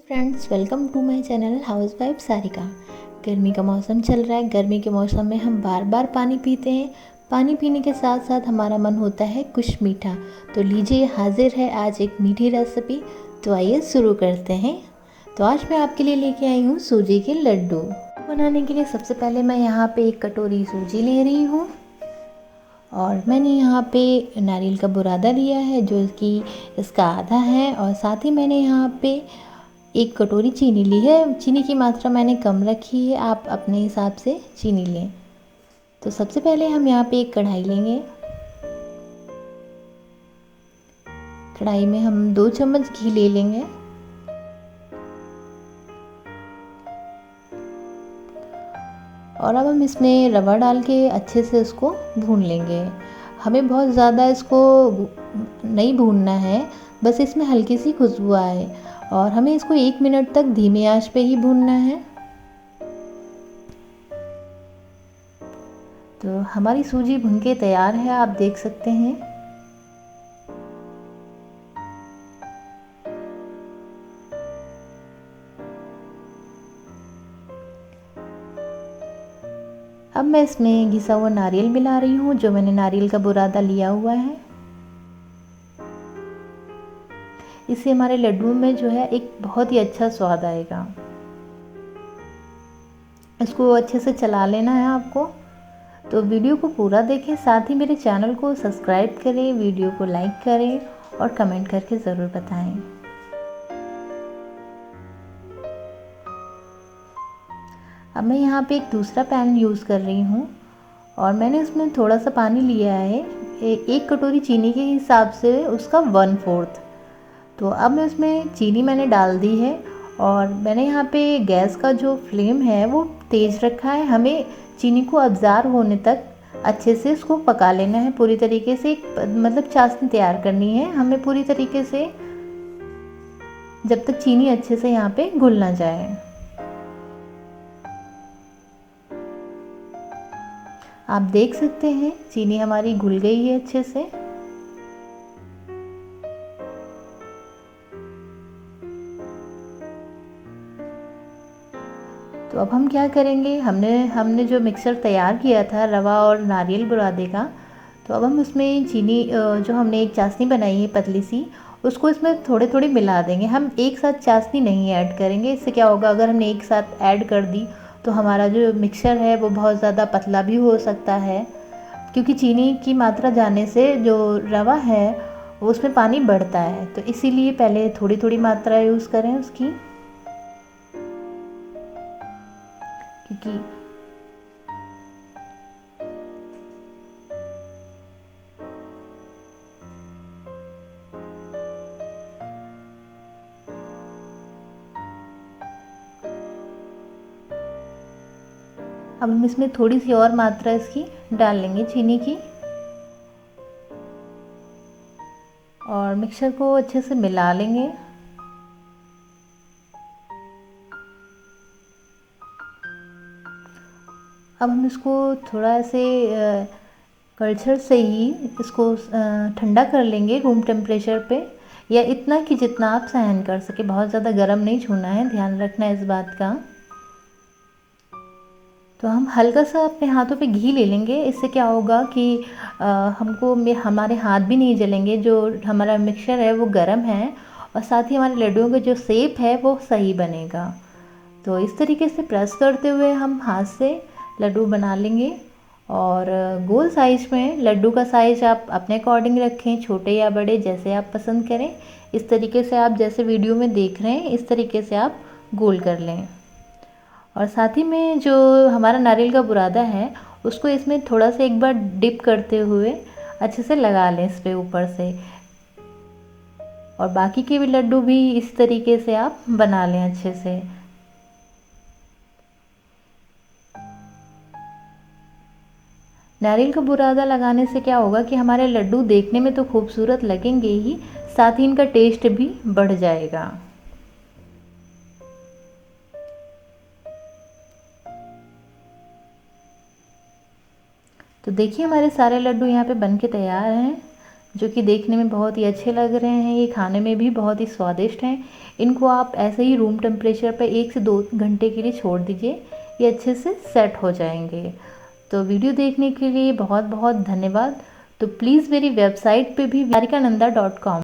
Friends, welcome to my channel housewife Sarika. गर्मी का मौसम चल रहा है। गर्मी के मौसम में हम बार बार पानी पीते हैं। पानी पीने के साथ साथ हमारा मन होता है कुछ मीठा। तो लीजिए, हाजिर है आज एक मीठी रेसिपी। तो आइए शुरू करते हैं। तो आज मैं आपके लिए लेके आई हूँ सूजी के लड्डू। बनाने के लिए सबसे पहले मैं यहाँ पे 1 कटोरी सूजी ले रही हूँ और मैंने यहाँ पे नारियल का बुरादा लिया है जो कि इसका आधा है, और साथ ही मैंने यहाँ पे 1 कटोरी चीनी ली है। चीनी की मात्रा मैंने कम रखी है, आप अपने हिसाब से चीनी लें। तो सबसे पहले हम यहाँ पे एक कढ़ाई लेंगे। कढ़ाई में हम 2 चम्मच घी ले लेंगे और अब हम इसमें रवा डाल के अच्छे से इसको भून लेंगे। हमें बहुत ज़्यादा इसको नहीं भूनना है, बस इसमें हल्की सी खुशबू आए, और हमें इसको 1 मिनट तक धीमी आंच पे ही भूनना है। तो हमारी सूजी भून के तैयार है, आप देख सकते हैं। अब मैं इसमें घिसा हुआ नारियल मिला रही हूँ, जो मैंने नारियल का बुरादा लिया हुआ है। इससे हमारे लड्डू में जो है एक बहुत ही अच्छा स्वाद आएगा। इसको अच्छे से चला लेना है आपको। तो वीडियो को पूरा देखें, साथ ही मेरे चैनल को सब्सक्राइब करें, वीडियो को लाइक करें और कमेंट करके ज़रूर बताएं। अब मैं यहाँ पे एक दूसरा पैन यूज़ कर रही हूँ और मैंने उसमें थोड़ा सा पानी लिया है। 1 कटोरी चीनी के हिसाब से उसका 1/4। तो अब मैं उसमें चीनी मैंने डाल दी है और मैंने यहाँ पे गैस का जो फ्लेम है वो तेज़ रखा है। हमें चीनी को अब्ज़ॉर्ब होने तक अच्छे से इसको पका लेना है। पूरी तरीके से एक मतलब चाशनी तैयार करनी है हमें पूरी तरीके से, जब तक चीनी अच्छे से यहाँ पे घुल ना जाए। आप देख सकते हैं चीनी हमारी घुल गई है अच्छे से। तो अब हम क्या करेंगे, हमने जो मिक्सर तैयार किया था रवा और नारियल बुरादे का, तो अब हम उसमें चीनी जो हमने एक चाशनी बनाई है पतली सी, उसको इसमें थोड़े थोड़े मिला देंगे। हम एक साथ चाशनी नहीं ऐड करेंगे। इससे क्या होगा, अगर हमने एक साथ ऐड कर दी तो हमारा जो मिक्सचर है वो बहुत ज़्यादा पतला भी हो सकता है, क्योंकि चीनी की मात्रा जाने से जो रवा है वो उसमें पानी बढ़ता है। तो इसीलिए पहले थोड़ी थोड़ी मात्रा यूज़ करें उसकी, क्योंकि अब हम इसमें थोड़ी सी और मात्रा इसकी डाल लेंगे चीनी की, और मिक्सचर को अच्छे से मिला लेंगे। अब हम इसको थोड़ा से कल्चर से ही इसको ठंडा कर लेंगे रूम टेम्परेचर पे, या इतना कि जितना आप सहन कर सके। बहुत ज़्यादा गर्म नहीं छूना है, ध्यान रखना है इस बात का। तो हम हल्का सा अपने हाथों पे घी ले लेंगे। इससे क्या होगा कि हमारे हाथ भी नहीं जलेंगे। जो हमारा मिक्सचर है वो गर्म है, और साथ ही हमारे लड्डुओं का जो शेप है वो सही बनेगा। तो इस तरीके से प्रेस करते हुए हम हाथ से लड्डू बना लेंगे, और गोल साइज में लड्डू का साइज आप अपने अकॉर्डिंग रखें, छोटे या बड़े जैसे आप पसंद करें। इस तरीके से आप जैसे वीडियो में देख रहे हैं इस तरीके से आप गोल कर लें। और साथ ही में जो हमारा नारियल का बुरादा है उसको इसमें थोड़ा सा एक बार डिप करते हुए अच्छे से लगा लें इस पे ऊपर से, और बाकी के भी लड्डू भी इस तरीके से आप बना लें अच्छे से। नारियल का बुरादा लगाने से क्या होगा कि हमारे लड्डू देखने में तो खूबसूरत लगेंगे ही, साथ ही इनका टेस्ट भी बढ़ जाएगा। तो देखिए हमारे सारे लड्डू यहाँ पे बन के तैयार हैं। जो कि देखने में बहुत ही अच्छे लग रहे हैं। ये खाने में भी बहुत ही स्वादिष्ट हैं। इनको आप ऐसे ही रूम टेम्परेचर पर 1 से 2 घंटे के लिए छोड़ दीजिए, ये अच्छे से सेट हो जाएंगे। तो वीडियो देखने के लिए बहुत बहुत धन्यवाद। तो प्लीज़ मेरी वेबसाइट पे भी niharika nanda.com